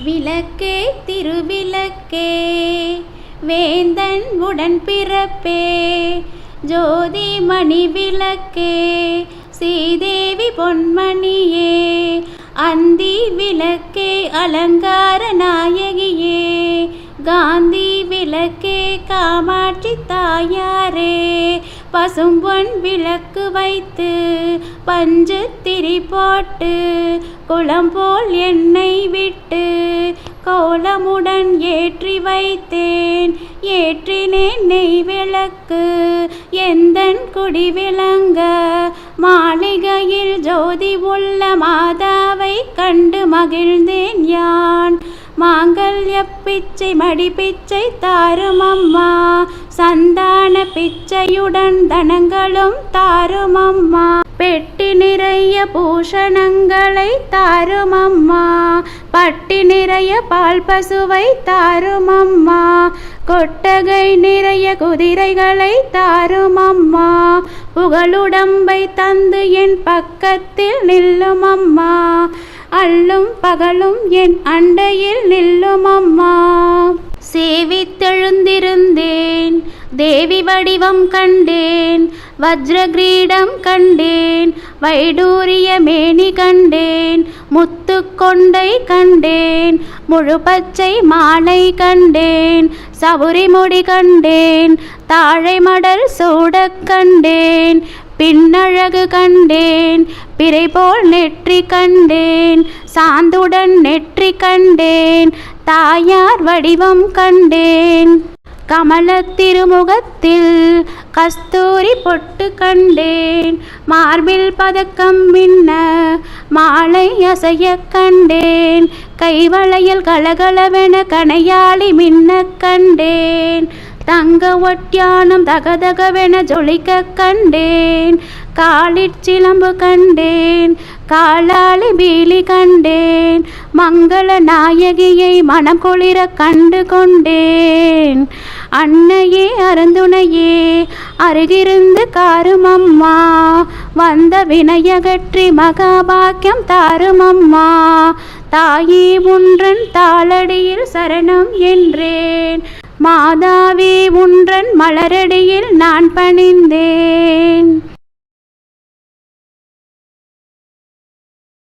விளக்கே திருவிளக்கே வேந்தன் உடன்பிறப்பே ஜோதி மணி விளக்கே ஸ்ரீதேவி பொன்மணியே அந்தி விளக்கே அலங்கார நாயகியே காந்தி விளக்கே காமாட்சி தாயாரே பசும்பொன் விளக்கு வைத்து பஞ்சு திரி போட்டு குளம் போல் எண்ணெய் விட்டு கோலமுடன் ஏற்றி வைத்தேன் ஏற்றினேன் நெய் விளக்கு எந்தன் குடி விளங்க மாளிகையில் ஜோதி உள்ள மாதாவை கண்டு மகிழ்ந்தேன் யான் மாங்கல்ய பிச்சை மடி பிச்சை தாரும் அம்மா சந்தான பிச்சையுடன் தனங்களும் தாரும் அம்மா பெட்டி நிறைய பூஷணங்களை தாரும் அம்மா பட்டி நிறைய பால் பசுவை தாரும் அம்மா கொட்டகை நிறைய குதிரைகளை தாரும் அம்மா புகழுடம்பை தந்து என் பக்கத்தில் நில்லும் அம்மா அல்லும் பகலும் என் அண்டையில் நில்லும் அம்மா சேவித்தெழுந்திருந்தேன் தேவி வடிவம் கண்டேன் வஜ்ர கிரீடம் கண்டேன் வைடூரிய மேனி கண்டேன் முத்து கொண்டை கண்டேன் முழு பச்சை மாலை கண்டேன் சவுரி முடி கண்டேன் தாழை மடல் சூடக் கண்டேன் பின்னழகு கண்டேன் பிறை போல் நெற்றி கண்டேன் சாந்துடன் நெற்றி கண்டேன் தாயார் வடிவம் கண்டேன் கமல திருமுகத்தில் கஸ்தூரி பொட்டு கண்டேன் மார்பில் பதக்கம் மின்ன மாலை அசைய கண்டேன் கைவளையல் கலகலவென கணையாளி மின்ன கண்டேன் தங்க ஒட்டியானம் தகதகவென ஜொலிக்க கண்டேன் காலிற்சிலம்பு கண்டேன் காலாளி பீலி கண்டேன் மங்கள நாயகியை மனம் குளிர கண்டு கொண்டேன் அன்னையே அருந்துணையே அருகிருந்து காரும் அம்மா வந்த வினையகற்றி மகாபாக்கியம் தாரும் அம்மா தாயே உன்றன் தாளடியில் சரணம் என்றேன் மாதாவே உன்றன் மலரடியில் நான் பணிந்தேன்.